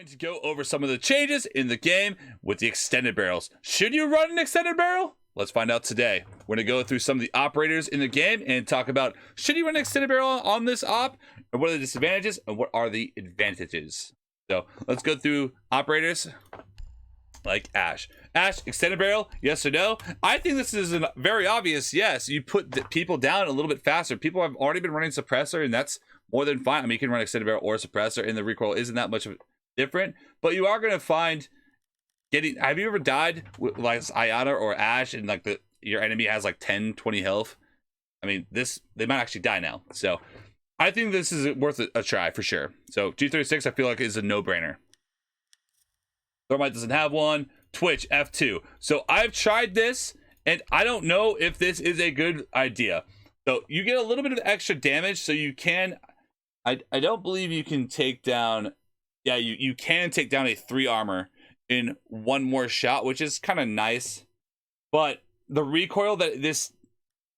going to go over some of the changes in the game with the extended barrels. Should you run an extended barrel? Let's find out today. We're going to go through some of the operators in the game and talk about should you run an extended barrel on this op, and what are the disadvantages and what are the advantages. So let's go through operators like Ash. Ash, extended barrel, yes or no? I think this is a very obvious yes. You put the people down a little bit faster. People have already been running suppressor, and that's more than fine. I mean, you can run extended barrel or suppressor, and the recoil isn't that much different. But you are going to find getting. Have you ever died with like Ayana or Ash, and like your enemy has like 10, 20 health? I mean, they might actually die now. So I think this is worth a try for sure. So G36, I feel like is a no-brainer. Thermite doesn't have one. Twitch F2. So I've tried this, and I don't know if this is a good idea. So you get a little bit of extra damage, so you can. I don't believe you can take down. Yeah, you can take down a 3 armor in one more shot, which is kind of nice. But the recoil that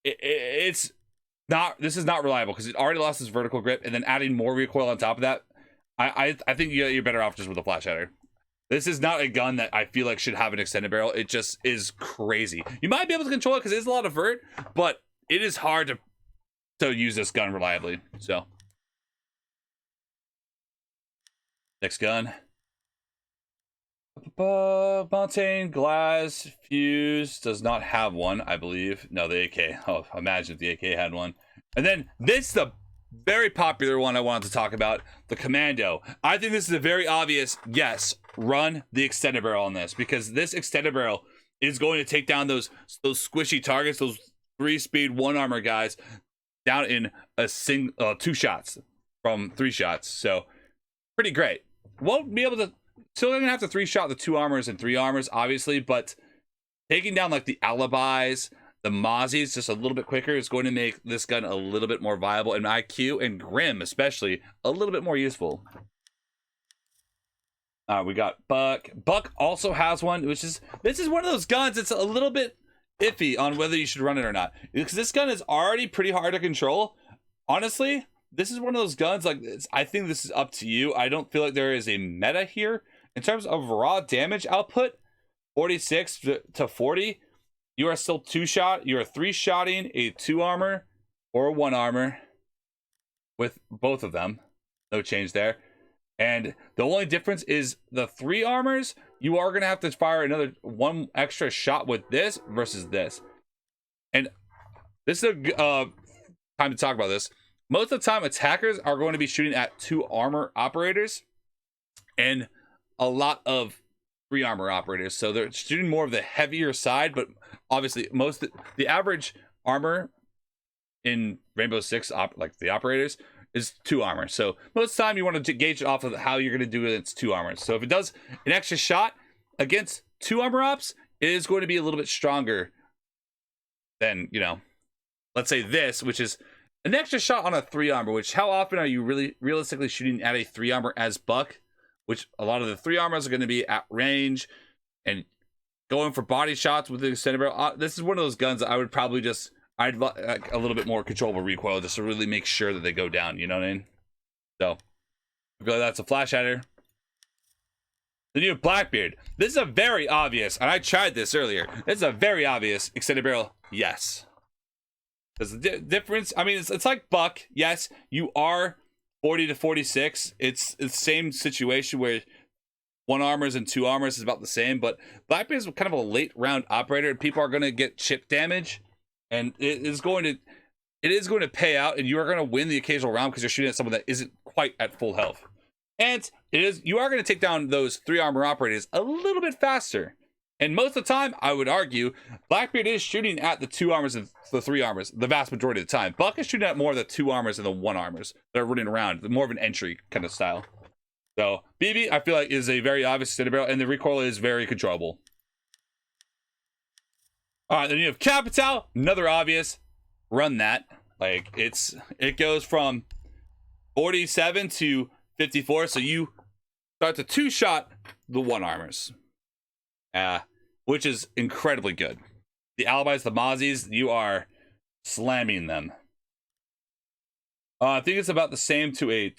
it's not. This is not reliable because it already lost its vertical grip, and then adding more recoil on top of that, I think you're better off just with a flash hitter. This is not a gun that I feel like should have an extended barrel. It just is crazy. You might be able to control it because it is a lot of vert, but it is hard to use this gun reliably. So, next gun. Montaigne Glass Fuse does not have one, I believe. No, the AK. Oh, imagine if the AK had one. And then this, the very popular one I wanted to talk about, the Commando. I think this is a very obvious yes. Run the extended barrel on this, because this extended barrel is going to take down those squishy targets, those 3-speed 1 armor guys down in a 2 shots from 3 shots. So pretty great. Won't be able to. Still gonna have to 3-shot the 2 armors and 3 armors, obviously, but taking down like the alibis, the Mozzies just a little bit quicker is going to make this gun a little bit more viable, and IQ and Grim especially a little bit more useful. We got Buck. Buck also has one, which is, this is one of those guns. It's a little bit iffy on whether you should run it or not, because this gun is already pretty hard to control. Honestly, this is one of those guns, like, I think this is up to you. I don't feel like there is a meta here. In terms of raw damage output, 46 to 40, you are still 2-shot. You are 3-shotting a 2 armor or a 1 armor with both of them. No change there. And the only difference is the 3 armors, you are going to have to fire another 1 extra shot with this versus this. And this is a time to talk about this. Most of the time, attackers are going to be shooting at 2 armor operators and a lot of 3 armor operators. So they're shooting more of the heavier side, but obviously the average armor in Rainbow Six, like the operators, is 2 armor. So most of the time you want to gauge it off of how you're going to do it. It's 2 armors. So if it does an extra shot against 2 armor ops, it is going to be a little bit stronger than, you know, let's say this, which is an extra shot on a 3 armor, which how often are you really realistically shooting at a 3 armor as Buck, which a lot of the 3 armors are going to be at range and going for body shots with the extended barrel. This is one of those guns that I would probably just, I'd like a little bit more controllable recoil just to really make sure that they go down, you know what I mean? So, I feel like that's a flash hitter. The new Blackbeard. This is a very obvious, and I tried this earlier. This is a very obvious extended barrel. Yes. There's a difference. I mean, it's like Buck. Yes, you are 40 to 46. It's the same situation where 1 armors and 2 armors is about the same, but Blackbeard is kind of a late round operator, and people are going to get chip damage. And it is going to pay out, and you are going to win the occasional round because you're shooting at someone that isn't quite at full health. And you are going to take down those 3 armor operators a little bit faster. And most of the time, I would argue, Blackbeard is shooting at the 2 armors and the 3 armors the vast majority of the time. Buck is shooting at more of the 2 armors and the 1 armors that are running around, more of an entry kind of style. So BB, I feel like, is a very obvious extended barrel, and the recoil is very controllable. All right, then you have Capital, another obvious. Run that. Like, it goes from 47 to 54, so you start to 2-shot the 1 armors, which is incredibly good. The alibis, the Mozzies, you are slamming them. I think it's about the same to a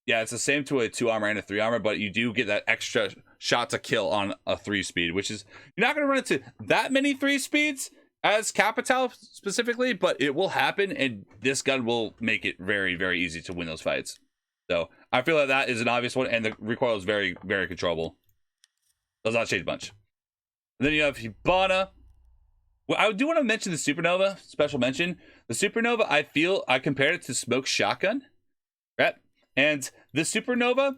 Yeah, it's the same to a 2 armor and a 3 armor, but you do get that extra shot to kill on a 3 speed, which is, you're not going to run into that many 3 speeds as Capital specifically, but it will happen, and this gun will make it very, very easy to win those fights. So I feel like that is an obvious one, and the recoil is very, very controllable. Does not change much. And then you have Hibana. Well, I do want to mention the Supernova, special mention. The Supernova, I feel, I compared it to Smoke Shotgun, right? And the Supernova,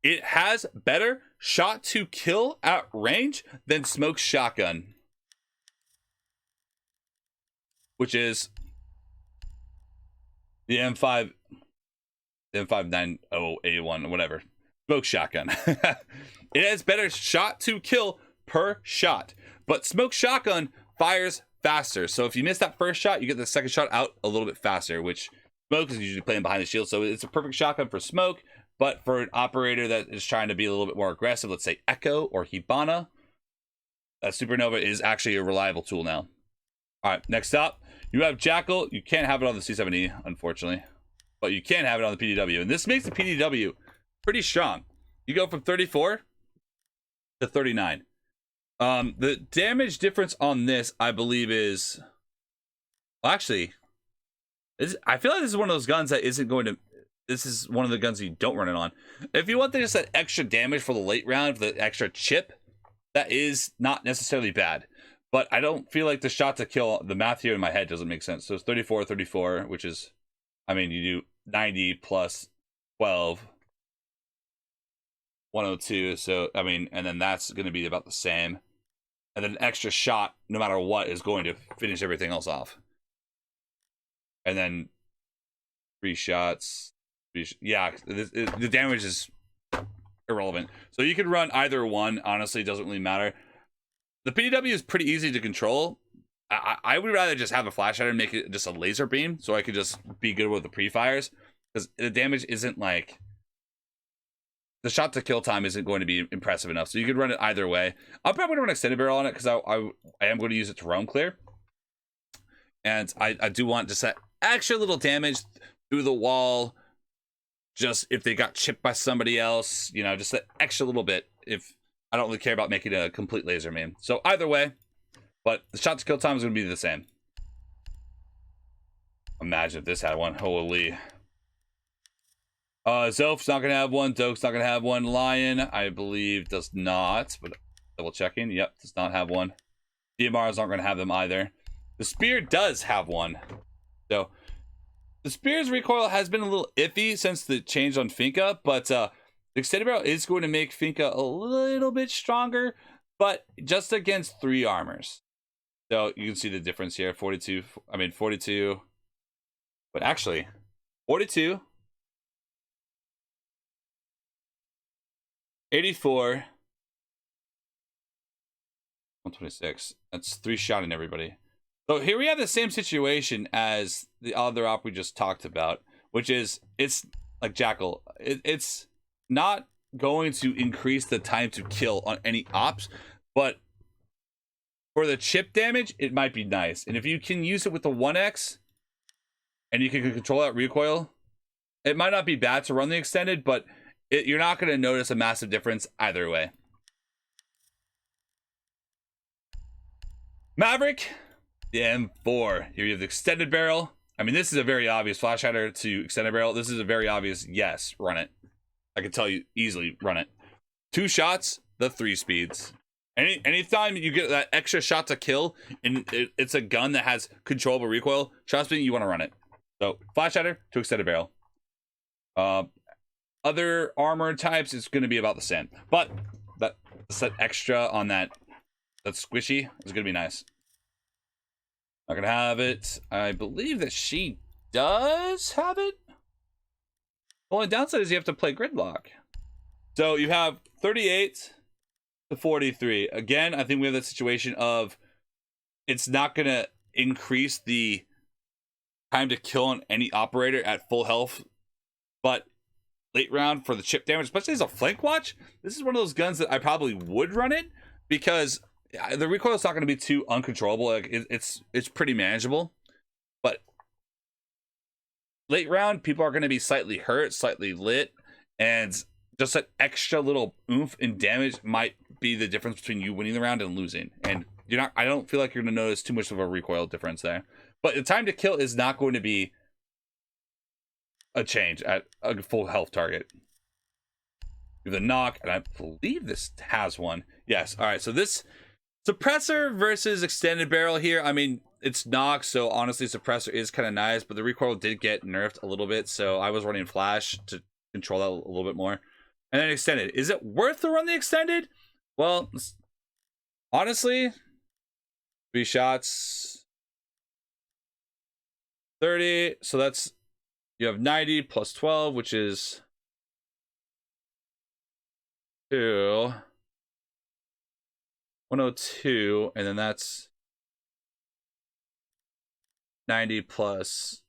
it has better shot to kill at range than Smoke Shotgun, which is the M5, the M590A1, whatever. Smoke Shotgun. It has better shot to kill per shot, but Smoke Shotgun fires faster. So if you miss that first shot, you get the second shot out a little bit faster, which Smoke is usually playing behind the shield. So it's a perfect shotgun for Smoke, but for an operator that is trying to be a little bit more aggressive, let's say Echo or Hibana, that Supernova is actually a reliable tool now. All right, next up, you have Jackal. You can't have it on the C7E, unfortunately, but you can have it on the PDW. And this makes the PDW pretty strong. You go from 34 to 39. The damage difference on this, I believe, is... Well, actually, I feel like this is one of those guns that isn't going to... This is one of the guns you don't run it on. If you want just that extra damage for the late round, for the extra chip, that is not necessarily bad. But I don't feel like the shot to kill, the math here in my head doesn't make sense. So it's 34, 34, which is, I mean, you do 90 plus 12, 102. So, I mean, and then that's going to be about the same. And then an extra shot, no matter what, is going to finish everything else off. And then 3 shots. Yeah, the damage is irrelevant. So you could run either one. Honestly, it doesn't really matter. The PDW is pretty easy to control. I would rather just have a flash hider and make it just a laser beam, so I could just be good with the pre-fires. Because the damage isn't like... The shot to kill time isn't going to be impressive enough, so you could run it either way. I'm probably going to run extended barrel on it, because I am going to use it to roam clear. And I do want just that extra little damage through the wall, just if they got chipped by somebody else, you know, just that extra little bit. If I don't really care about making a complete laser main. So either way, but the shot to kill time is going to be the same. Imagine if this had one. Holy. Zof's not going to have one. Doke's not going to have one. Lion, I believe, does not. But double checking. Yep, does not have one. DMRs aren't going to have them either. The Spear does have one. So the Spear's recoil has been a little iffy since the change on Finka, but the extended barrel is going to make Finka a little bit stronger, but just against 3 armors. So you can see the difference here. 42, but actually 42, 84, 126. That's 3 shot in everybody. So here we have the same situation as the other op we just talked about, which is, it's like Jackal. It's not going to increase the time to kill on any ops, but for the chip damage, it might be nice. And if you can use it with the 1x, and you can control that recoil, it might not be bad to run the extended, but you're not going to notice a massive difference either way. Maverick, the M4. Here you have the extended barrel. I mean, this is a very obvious flash hider to extended barrel. This is a very obvious, yes, run it. I can tell you easily, run it. 2 shots, the 3 speeds. Anytime you get that extra shot to kill, and it's a gun that has controllable recoil, trust me, you want to run it. So, flash hider to extended barrel. Other armor types, it's going to be about the same. But that extra on that squishy is going to be nice. Not going to have it. I believe that she does have it. The only downside is you have to play gridlock. So you have 38 to 43. Again, I think we have that situation of it's not going to increase the time to kill on any operator at full health, but late round for the chip damage, especially as a flank watch, this is one of those guns that I probably would run it, because the recoil is not going to be too uncontrollable. Like it's pretty manageable, but late round, people are going to be slightly hurt, slightly lit, and just an extra little oomph in damage might be the difference between you winning the round and losing. And you're not. I don't feel like you're going to notice too much of a recoil difference there. But the time to kill is not going to be a change at a full health target. The knock, and I believe this has one. Yes. All right. So this suppressor versus extended barrel here. I mean, it's knock, so honestly, suppressor is kind of nice, but the recoil did get nerfed a little bit, so I was running flash to control that a little bit more. And then extended. Is it worth to run the extended? Well, honestly, 3 shots, 30. So that's, you have 90 plus 12, which is 102, and then that's 90 plus.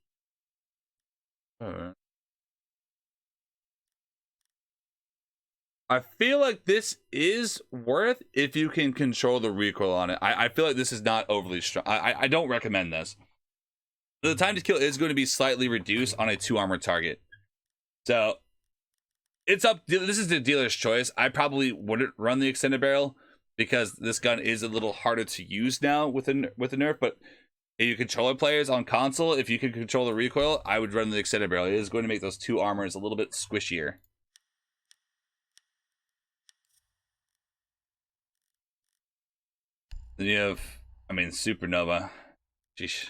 I feel like this is worth if you can control the recoil on it. I feel like this is not overly strong. I don't recommend this. The time to kill is going to be slightly reduced on a 2 armor target. So it's up. This is the dealer's choice. I probably wouldn't run the extended barrel because this gun is a little harder to use now with a nerf. But if you controller players on console, if you can control the recoil, I would run the extended barrel. It is going to make those 2 armors a little bit squishier. Then you have, I mean, Supernova. Sheesh.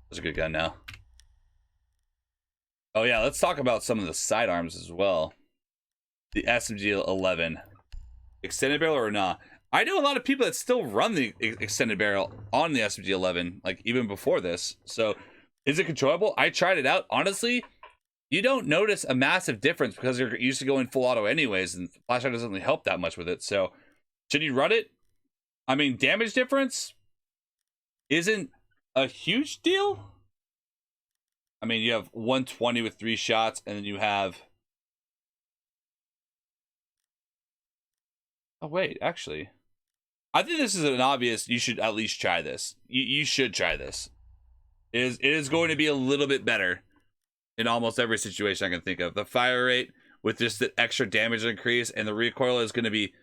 That's a good gun now. Oh yeah, let's talk about some of the sidearms as well. The SMG-11. Extended barrel or not? I know a lot of people that still run the extended barrel on the SMG-11, like even before this. So, is it controllable? I tried it out. Honestly, you don't notice a massive difference because you're used to going full auto anyways, and flashlight doesn't really help that much with it. So, should you run it? I mean, damage difference isn't a huge deal. I mean, you have 120 with 3 shots, and then you have... Oh, wait, actually. I think this is an obvious, you should at least try this. You should try this. It is going to be a little bit better in almost every situation I can think of. The fire rate with just the extra damage increase, and the recoil is going to be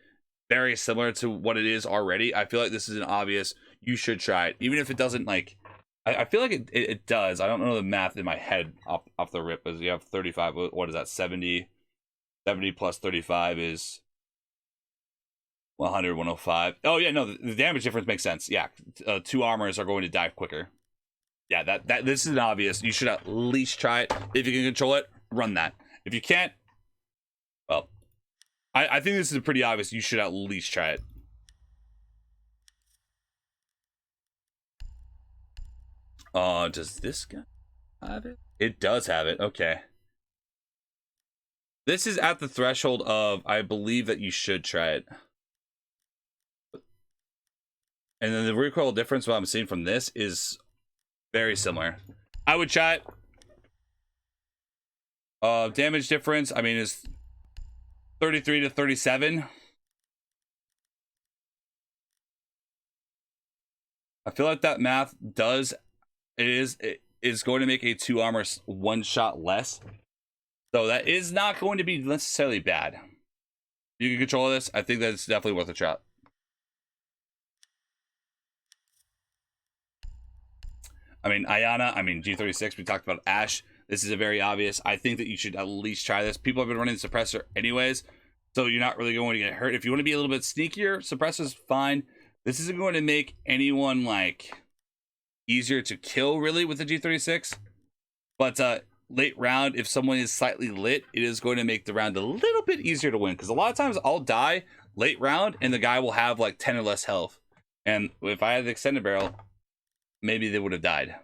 very similar to what it is already. I feel like this is an obvious, you should try it. Even if it doesn't, like, I feel like it does. I don't know the math in my head off the rip, as you have 35, what is that, 70 plus 35 is 100, 105. Oh yeah, no, the damage difference makes sense. Yeah, 2 armors are going to die quicker. Yeah, that this is an obvious. You should at least try it. If you can control it, run that. If you can't, well, I think this is pretty obvious. You should at least try it. Does this guy have it? It does have it. Okay. This is at the threshold of, I believe that you should try it. And then the recoil difference, what I'm seeing from this, is very similar. I would try it. Damage difference, I mean, is 33 to 37. I feel like that math does, it is going to make a 2 armor 1 shot less. So that is not going to be necessarily bad. If you can control this, I think that it's definitely worth a shot. I mean, Ayana, I mean, G36, we talked about Ash. This is a very obvious. I think that you should at least try this. People have been running the suppressor anyways, so you're not really going to get hurt. If you want to be a little bit sneakier, suppressor's fine. This isn't going to make anyone, like, easier to kill, really, with the G36. But late round, if someone is slightly lit, it is going to make the round a little bit easier to win. Because a lot of times I'll die late round, and the guy will have, like, 10 or less health. And if I had the extended barrel, maybe they would have died.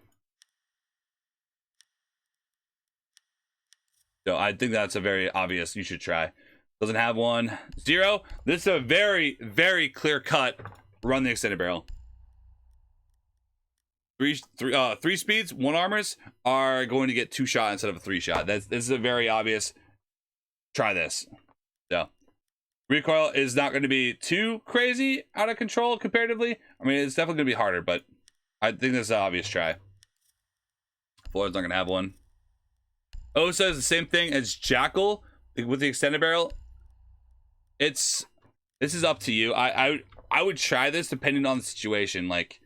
So I think that's a very obvious, you should try. Doesn't have one. 0. This is a very, very clear cut. Run the extended barrel. 3 speeds, 1 armors are going to get 2 shot instead of a 3 shot. This is a very obvious. Try this. So recoil is not going to be too crazy out of control comparatively. I mean, it's definitely going to be harder, but I think this is an obvious try. Floyd's not going to have one. Osa is the same thing as Jackal with the extended barrel. This is up to you. I would try this depending on the situation. Like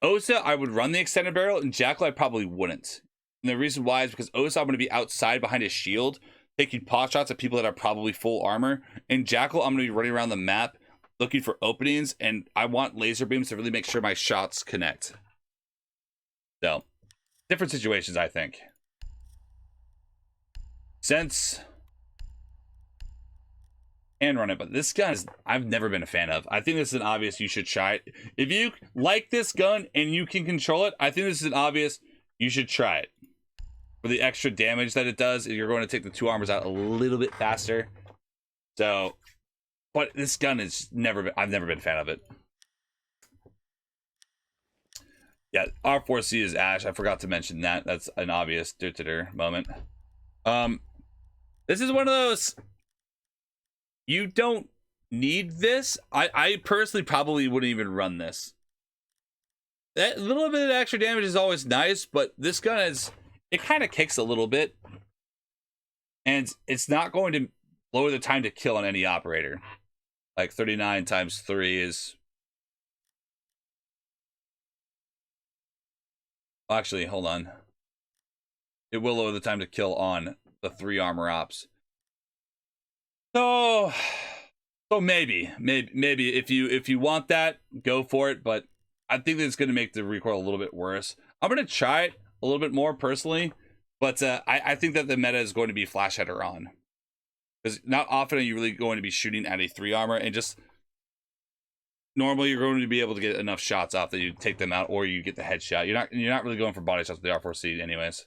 Osa, I would run the extended barrel, and Jackal I probably wouldn't. And the reason why is because Osa I'm going to be outside behind his shield, taking pot shots at people that are probably full armor. And Jackal, I'm going to be running around the map looking for openings, and I want laser beams to really make sure my shots connect. So, different situations, I think. Sense and run it, but this gun is I've never been a fan of. I think this is an obvious you should try it. If you like this gun and you can control it, I think this is an obvious you should try it. For the extra damage that it does, you're going to take the 2 armors out a little bit faster. So, but this gun is I've never been a fan of it. Yeah, R4C is Ash. I forgot to mention that. That's an obvious moment. This is one of those, you don't need this. I personally probably wouldn't even run this. That little bit of extra damage is always nice, but this gun it kind of kicks a little bit. And it's not going to lower the time to kill on any operator. Like 39 times 3 is... Actually, hold on. It will lower the time to kill on the 3 armor ops. So maybe if you want that, go for it. But I think it's going to make the recoil a little bit worse. I'm going to try it a little bit more personally, but I think that the meta is going to be flash header on, because not often are you really going to be shooting at a 3 armor, and just normally you're going to be able to get enough shots off that you take them out or you get the headshot. You're not really going for body shots with the R4C anyways.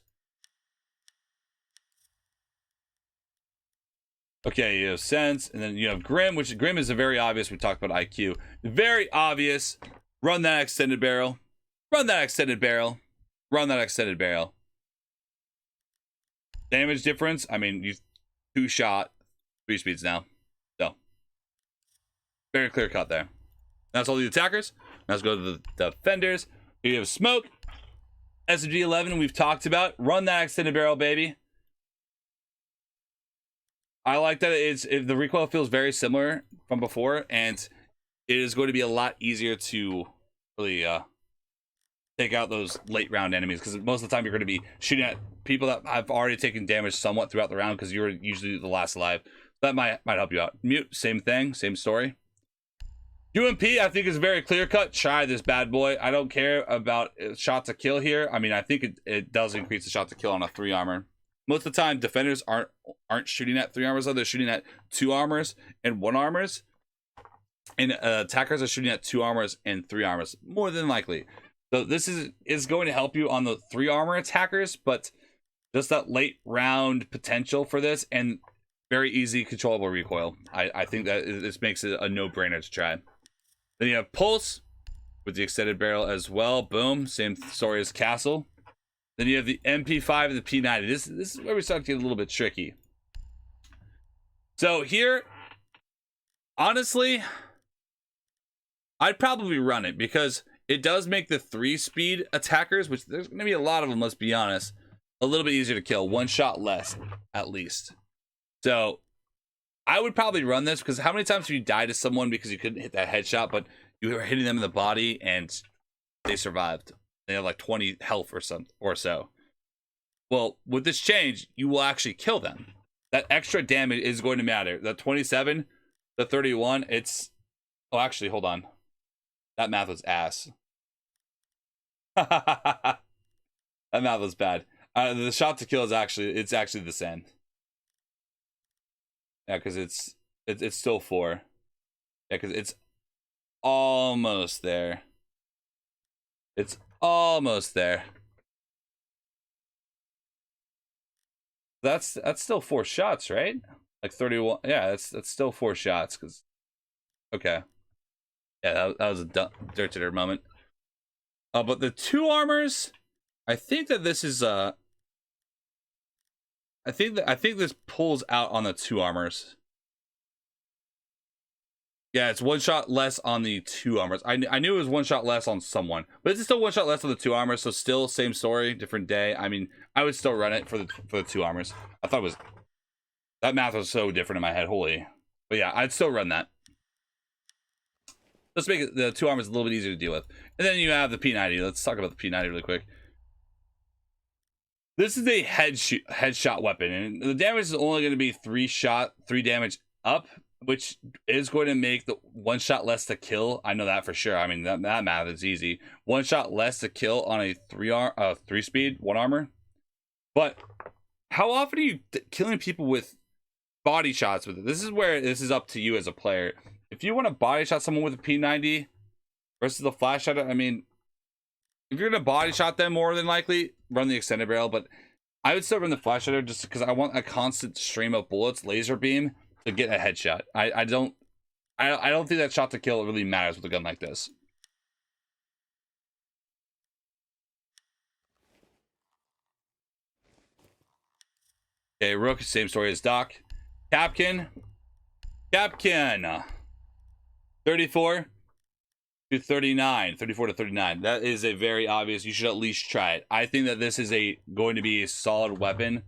Okay, you have Sens, and then you have Grim, which Grim is a very obvious. We talked about IQ. Very obvious. Run that extended barrel. Run that extended barrel. Run that extended barrel. Damage difference. I mean, you 2 shot, 3 speeds now. So, very clear cut there. That's all the attackers. Now let's go to the defenders. We have Smoke. SMG-11 we've talked about. Run that extended barrel, baby. I like that the recoil feels very similar from before, and it is going to be a lot easier to really take out those late round enemies, because most of the time you're going to be shooting at people that have already taken damage somewhat throughout the round, because you're usually the last alive. That might help you out. Mute, same thing, same story. UMP, I think, is very clear cut. Try this bad boy. I don't care about shot to kill here. I mean, I think it does increase the shot to kill on a 3 armor. Most of the time, defenders aren't shooting at 3 armors, though. They're shooting at 2 armors and 1 armors. And attackers are shooting at 2 armors and 3 armors, more than likely. So this is going to help you on the 3 armor attackers, but just that late round potential for this, and very easy controllable recoil. I think that this makes it a no-brainer to try. Then you have Pulse with the extended barrel as well. Boom, same story as Castle. Then you have the MP5 and the P90. This is where we start to get a little bit tricky. So here, honestly, I'd probably run it, because it does make the 3-speed attackers, which there's going to be a lot of them, let's be honest, a little bit easier to kill. 1 shot less, at least. So I would probably run this, because how many times have you died to someone because you couldn't hit that headshot, but you were hitting them in the body and they survived? They have like 20 health or so. Well, with this change, you will actually kill them. That extra damage is going to matter. The 27, the 31, it's... Oh, actually, hold on. That math was ass. That math was bad. The shot to kill is actually the same. Yeah, because it's still 4. Yeah, because it's almost there. It's almost there. That's still 4 shots, right? Like 31. Yeah, that's still 4 shots. Because okay. Yeah, that was a dirt moment. But the 2 armors, I think that this is I think this pulls out on the 2 armors. Yeah, it's one shot less on the 2 armors. I knew it was one shot less on someone, but it's still one shot less on the 2 armors. So still same story, different day. I mean, I would still run it for the 2 armors. I thought it was, that math was so different in my head. Holy, but yeah, I'd still run that. Let's make it, the 2 armors a little bit easier to deal with. And then you have the P90. Let's talk about the P90 really quick. This is a headshot weapon, and the damage is only going to be 3 damage up, which is going to make the 1 shot less to kill. I know that for sure. I mean, that math is easy. 1 shot less to kill on a 3 speed, 1 armor. But how often are you killing people with body shots with it? This is where this is up to you as a player. If you want to body shot someone with a P90 versus the flash shot, I mean, if you're going to body shot them, more than likely run the extended barrel, but I would still run the flash shutter just because I want a constant stream of bullets, laser beam, to get a headshot. I don't think that shot to kill really matters with a gun like this. Okay, Rook, same story as Doc. Capkin, 34 to 39, 34 to 39. That is a very obvious. You should at least try it. I think that this is going to be a solid weapon.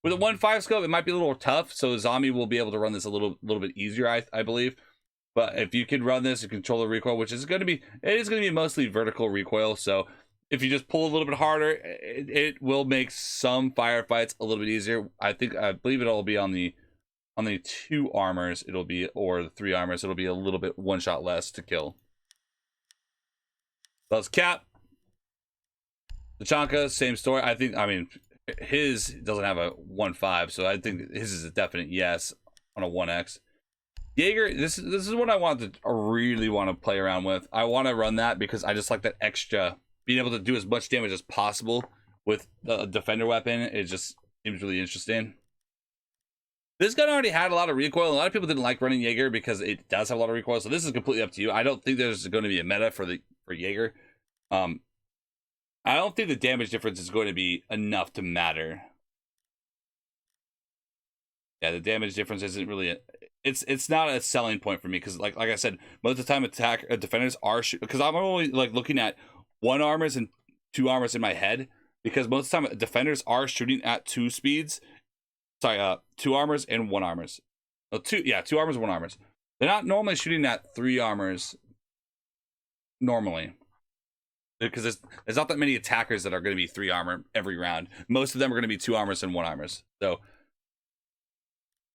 With a 1.5 scope, it might be a little tough, so Zombie will be able to run this a little bit easier, I believe. But if you can run this and control the recoil, which is going to be, it is going to be mostly vertical recoil. So if you just pull a little bit harder, it will make some firefights a little bit easier. I believe it'll be on the 2 armors. It'll be, or the 3 armors. It'll be a little bit 1 shot less to kill. That's Cap. Tachanka, same story. I mean, his doesn't have a 1.5, so I think his is a definite yes on a 1x. Jaeger, this is what I really want to play around with. I want to run that because I just like that extra, being able to do as much damage as possible with the defender weapon. It just seems really interesting. This gun already had a lot of recoil. A lot of people didn't like running Jaeger because it does have a lot of recoil. So this is completely up to you. I don't think there's going to be a meta for Jaeger. I don't think the damage difference is going to be enough to matter. Yeah, the damage difference isn't really it's not a selling point for me because like I said, most of the time defenders are because I'm only like looking at 1 armors and 2 armors in my head, because most of the time defenders are shooting at 2 speeds. Sorry, 2 armors and 1 armors. 2 armors and 1 armors. They're not normally shooting at 3 armors normally, because there's not that many attackers that are going to be 3 armor every round. Most of them are going to be 2 armors and 1 armors. So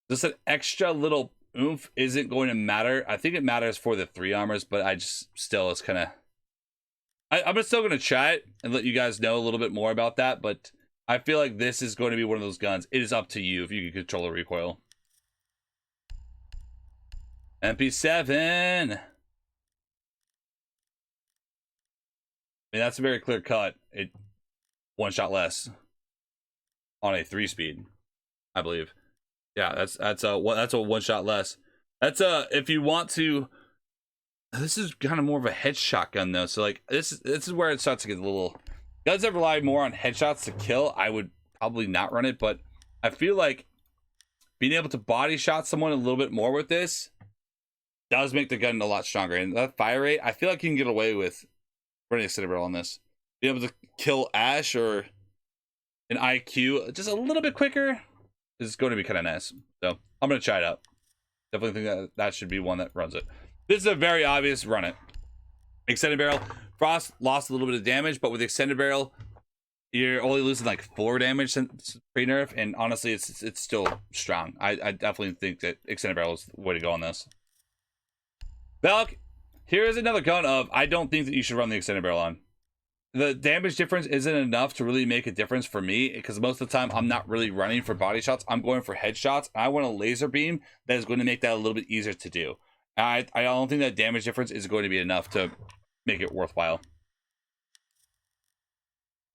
just an extra little oomph isn't going to matter. I think it matters for the 3 armors, but it's kind of, I'm still going to try it and let you guys know a little bit more about that. But I feel like this is going to be one of those guns. It is up to you if you can control the recoil. MP7. I mean, that's a very clear cut. 1 shot less on a 3 speed, I believe. Yeah, that's a 1 shot less. That's if you want to. This is kind of more of a headshot gun though. So like this is where it starts to get a little. Guns that rely more on headshots to kill, I would probably not run it. But I feel like being able to body shot someone a little bit more with this does make the gun a lot stronger. And that fire rate, I feel like you can get away with running a extended barrel on this. Being able to kill Ash or an IQ just a little bit quicker is going to be kind of nice. So I'm going to try it out. Definitely think that should be one that runs it. This is a very obvious run it. Extended barrel. Frost lost a little bit of damage, but with the extended barrel, you're only losing like 4 damage since pre-nerf, and honestly, it's still strong. I definitely think that extended barrel is the way to go on this. Belk, here is another gun of I don't think that you should run the extended barrel on. The damage difference isn't enough to really make a difference for me, because most of the time I'm not really running for body shots. I'm going for headshots. I want a laser beam that is going to make that a little bit easier to do. I don't think that damage difference is going to be enough to make it worthwhile.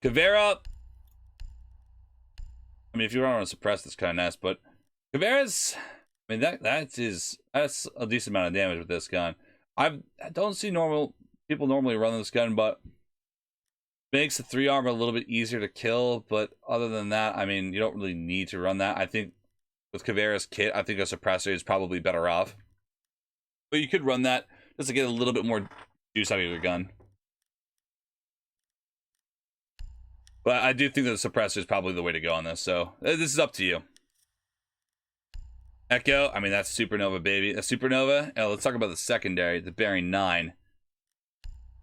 Caveira. I mean, if you run on a suppress, that's kind of nice, but Caveira's, I mean, that's a decent amount of damage with this gun. I don't see people normally run this gun, but makes the 3 armor a little bit easier to kill. But other than that, I mean, you don't really need to run that. I think with Caveira's kit, I think a suppressor is probably better off. But you could run that just to get a little bit more juice out of your gun. But I do think that the suppressor is probably the way to go on this. So this is up to you. Echo, I mean, that's Supernova, baby. A Supernova. Let's talk about the secondary, the Bearing 9.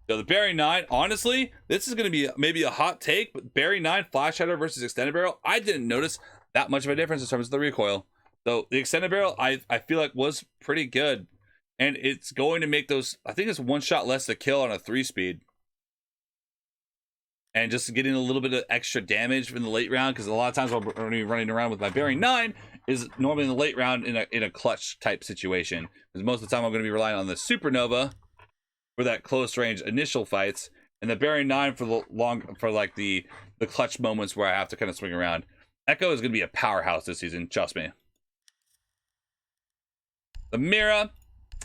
So the Bearing 9, honestly, this is going to be maybe a hot take, but Bearing 9 flash hider versus extended barrel, I didn't notice that much of a difference in terms of the recoil. So the extended barrel, I feel like was pretty good. And it's going to make those, I think it's one shot less to kill on a 3-speed. And just getting a little bit of extra damage in the late round, because a lot of times I'm running around with my Bearing 9 is normally in the late round in a clutch type situation. Because most of the time I'm going to be relying on the Supernova for that close range initial fights, and the Bearing 9 for the clutch moments where I have to kind of swing around. Echo is going to be a powerhouse this season, trust me. The Mira,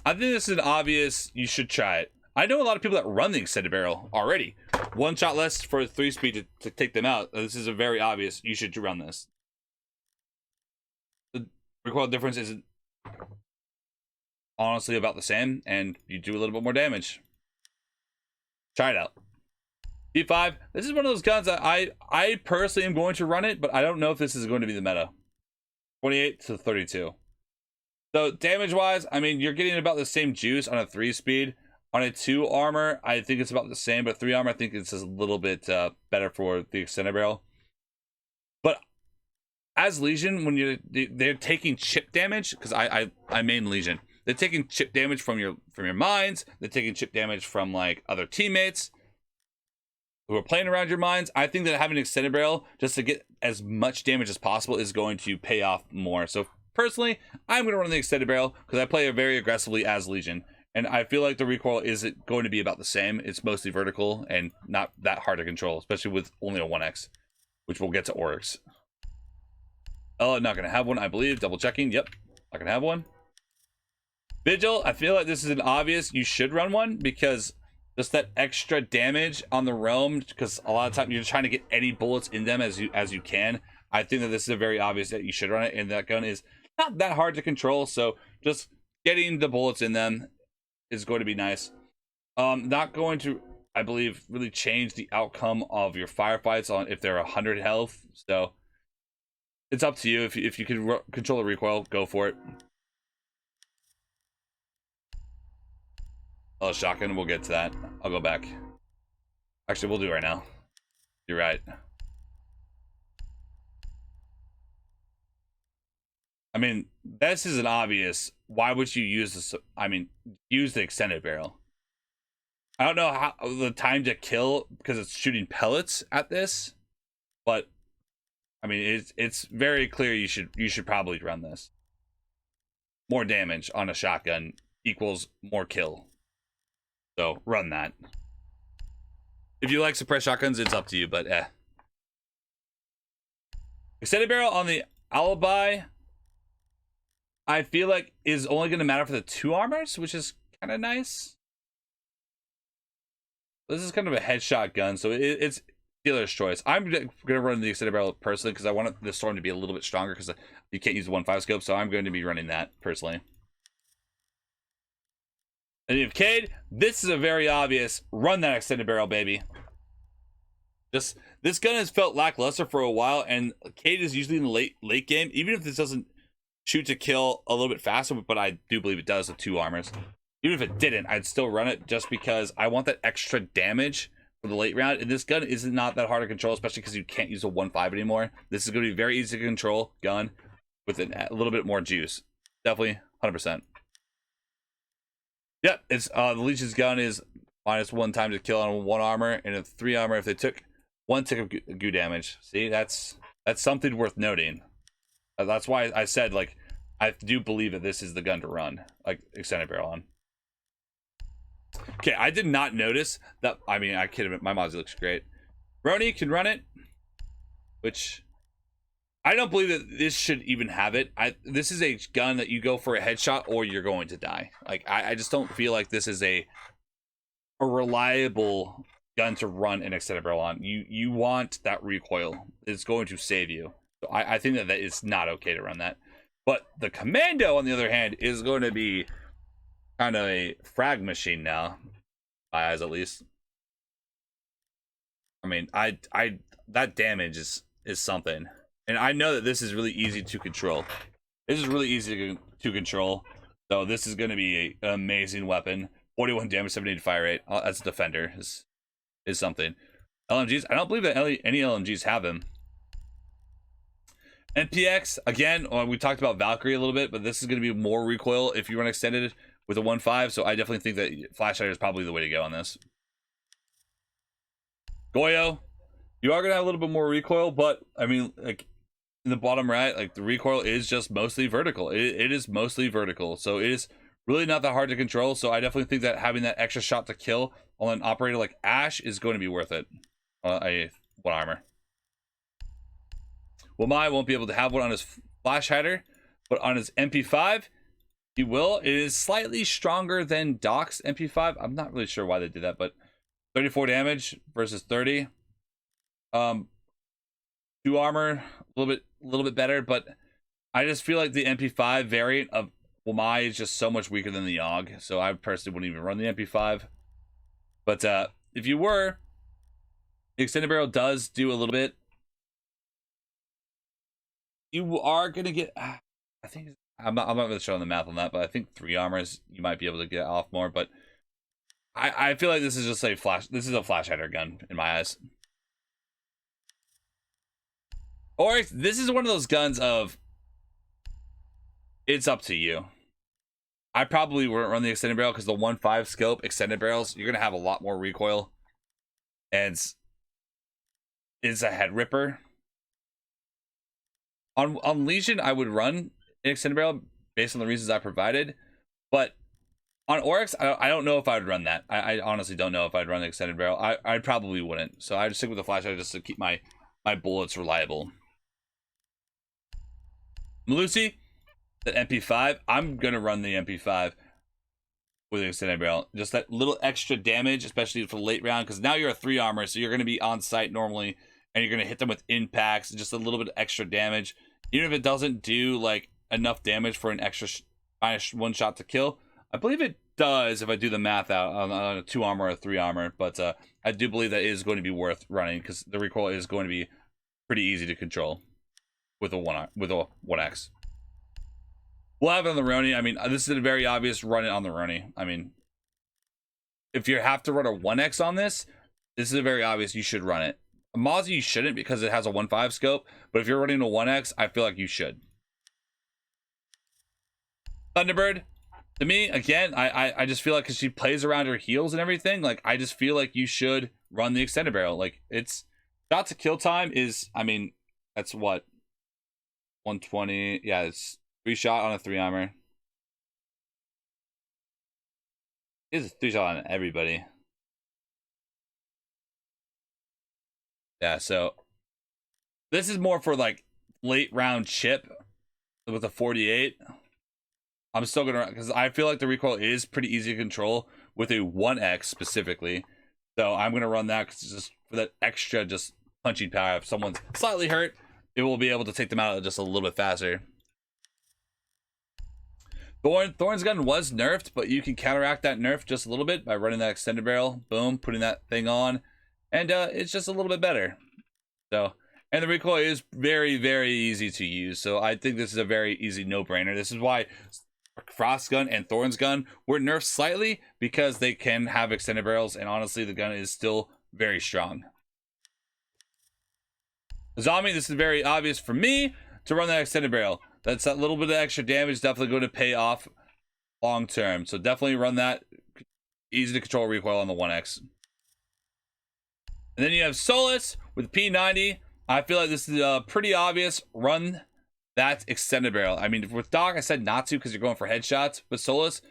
I think this is an obvious, you should try it. I know a lot of people that run the extended barrel already. One shot less for a 3-speed to take them out. This is a very obvious, you should run this. The recoil difference isn't honestly about the same, and you do a little bit more damage. Try it out. D5, this is one of those guns that I personally am going to run it, but I don't know if this is going to be the meta. 28 to 32. So damage wise, I mean, you're getting about the same juice on a 3-speed. On a 2 armor, I think it's about the same, but 3 armor, I think it's a little bit better for the extended barrel. But as Legion, when they're taking chip damage, because I main Legion, they're taking chip damage from your mines. They're taking chip damage from like other teammates who are playing around your mines. I think that having an extended barrel just to get as much damage as possible is going to pay off more. So personally, I'm going to run the extended barrel because I play it very aggressively as Legion. And I feel like the recoil is going to be about the same. It's mostly vertical and not that hard to control, especially with only a 1x, which we'll get to Oryx. Oh, not going to have one, I believe. Double checking. Yep, not going to have one. Vigil, I feel like this is an obvious, you should run one because just that extra damage on the roam, because a lot of times you're trying to get any bullets in them as you can. I think that this is a very obvious that you should run it, and that gun is not that hard to control, so just getting the bullets in them is going to be nice. Not going to, I believe, really change the outcome of your firefights on if they're 100 health, so it's up to you. If you can control the recoil, go for it. Oh, shotgun, we'll get to that. I'll go back. Actually, we'll do it right now. You're right. I mean, this is an obvious. Why would you use this? I mean, use the extended barrel. I don't know how the time to kill because it's shooting pellets at this, but I mean, it's very clear you should probably run this. More damage on a shotgun equals more kill. So run that. If you like suppressed shotguns, it's up to you, but extended barrel on the alibi, I feel like is only going to matter for the 2 armors, which is kind of nice. This is kind of a headshot gun, so it's dealer's choice. I'm going to run the extended barrel personally because I want the storm to be a little bit stronger because you can't use the 1.5 scope, so I'm going to be running that personally. And if Cade, this is a very obvious, run that extended barrel, baby. Just, this gun has felt lackluster for a while, and Cade is usually in the late game, even if this doesn't shoot to kill a little bit faster, but I do believe it does with 2 armors. Even if it didn't, I'd still run it just because I want that extra damage for the late round, and this gun is not that hard to control, especially because you can't use a 1.5 anymore. This is going to be very easy to control gun with a little bit more juice. Definitely, 100%. Yep, it's the Legion's gun is -1 time to kill on 1 armor, and a 3 armor if they took 1 tick of goo damage. See, that's something worth noting. That's why I said, like, I do believe that this is the gun to run, like, extended barrel on. Okay, I did not notice that. I mean, I kid, my Mozzie looks great. Roni can run it, which I don't believe that this should even have it. This is a gun that you go for a headshot or you're going to die. Like, I just don't feel like this is a reliable gun to run an extended barrel on. You want that recoil. It's going to save you. So I think that it's not okay to run that. But the Commando, on the other hand, is going to be kind of a frag machine now, my eyes at least. I mean, I that damage is something, and I know that this is really easy to control. This is really easy to control, so this is going to be an amazing weapon. 41 damage, 78 fire rate. As a defender is something. LMGs, I don't believe that any LMGs have him. NPX, again, we talked about Valkyrie a little bit, but this is going to be more recoil if you run extended with a 1.5, so I definitely think that Flash Hider is probably the way to go on this. Goyo, you are going to have a little bit more recoil, but, I mean, like, in the bottom right, like, the recoil is just mostly vertical. It is mostly vertical, so it is really not that hard to control, so I definitely think that having that extra shot to kill on an operator like Ash is going to be worth it. A 1 armor. Wamai won't be able to have one on his Flash Hider, but on his MP5, he will. It is slightly stronger than Doc's MP5. I'm not really sure why they did that, but 34 damage versus 30. 2 armor, a little bit better, but I just feel like the MP5 variant of Wamai is just so much weaker than the Yogg, so I personally wouldn't even run the MP5. But if you were, the extended barrel does do a little bit. You are gonna get, I think I'm not really sure on the math on that, but I think 3 armors you might be able to get off more. But I feel like this is just a flash. This is a Flash Hider gun in my eyes. Or this is one of those guns of, it's up to you. I probably wouldn't run the extended barrel because the 1.5 scope extended barrels, you're gonna have a lot more recoil, and it's a head ripper. On Legion, I would run an extended barrel based on the reasons I provided, but on Oryx, I don't know if I would run that. I honestly don't know if I'd run the extended barrel. I probably wouldn't. So I'd stick with the Flash Hider just to keep my bullets reliable. Malusi, the MP5, I'm gonna run the MP5 with an extended barrel. Just that little extra damage, especially for the late round, because now you're a 3 armor, so you're gonna be on site normally, and you're gonna hit them with impacts, just a little bit of extra damage. Even if it doesn't do like enough damage for an extra minus 1 shot to kill, I believe it does if I do the math out on a 2 armor or a 3 armor. But I do believe that it is going to be worth running because the recoil is going to be pretty easy to control with a 1x. We'll have it on the Roni. I mean, this is a very obvious run it on the Roni. I mean, if you have to run a 1x on this is a very obvious you should run it. A Mozzie you shouldn't because it has a 1.5 scope, but if you're running a 1x, I feel like you should. Thunderbird, to me, again, I just feel like because she plays around her heels and everything, like, I just feel like you should run the extended barrel. Like, it's shot to kill time is, I mean, that's what, 120. Yeah, it's 3 shot on a 3 armor. It's a 3 shot on everybody. Yeah, so this is more for like late round chip with a 48. I'm still gonna, because I feel like the recoil is pretty easy to control with a 1x specifically. So I'm gonna run that because just for that extra just punching power. If someone's slightly hurt, it will be able to take them out just a little bit faster. Thorn's gun was nerfed, but you can counteract that nerf just a little bit by running that extended barrel. Boom, putting that thing on, and it's just a little bit better. So, and the recoil is very, very easy to use. So I think this is a very easy no-brainer. This is why Frost's gun and Thorn's gun were nerfed slightly, because they can have extended barrels, and honestly, the gun is still very strong. Zombie, this is very obvious for me to run that extended barrel. That's that little bit of extra damage, definitely going to pay off long term. So definitely run that. Easy to control recoil on the 1x. And then you have Solus with P90. I feel like this is pretty obvious. Run that extended barrel. I mean, with Doc, I said not to because you're going for headshots. But Solus,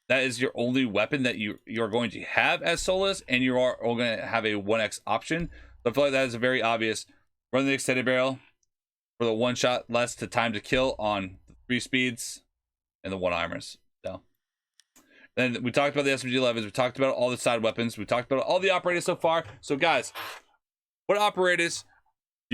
that is your only weapon that you're going to have as Solus, and you are going to have a 1x option. So I feel like that is a very obvious. Run the extended barrel for the 1 shot less to time to kill on the 3 speeds and the 1 armors. So then we talked about the SMG-11s. We talked about all the side weapons. We talked about all the operators so far. So guys, what operators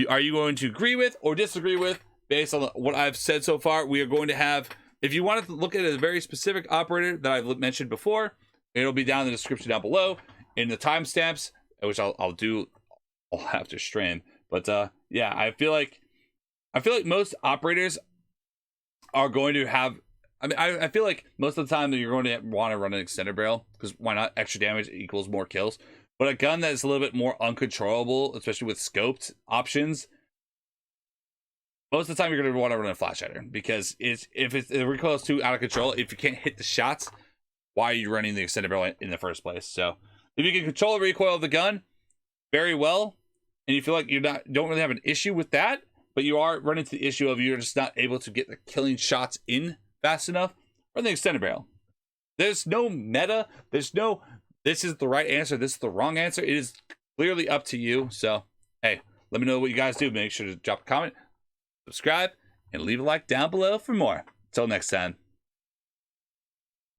are you going to agree with or disagree with based on what I've said so far? We are going to have If you wanted to look at a very specific operator that I've mentioned before, it'll be down in the description down below in the timestamps, which I'll have to stream. But yeah, I feel like most operators are going to have. I mean, I feel like most of the time that you're going to want to run an extended barrel, because why not? Extra damage equals more kills. But a gun that is a little bit more uncontrollable, especially with scoped options, most of the time you're going to want to run a flash hider, because if the recoil is too out of control, if you can't hit the shots, why are you running the extended barrel in the first place? So if you can control the recoil of the gun very well, and you feel like don't really have an issue with that, but you are running into the issue of you're just not able to get the killing shots in fast enough, run the extended barrel. There's no meta. There's no this is the right answer, this is the wrong answer. It is clearly up to you. So hey, let me know what you guys do. Make sure to drop a comment, subscribe, and leave a like down below for more. Until next time.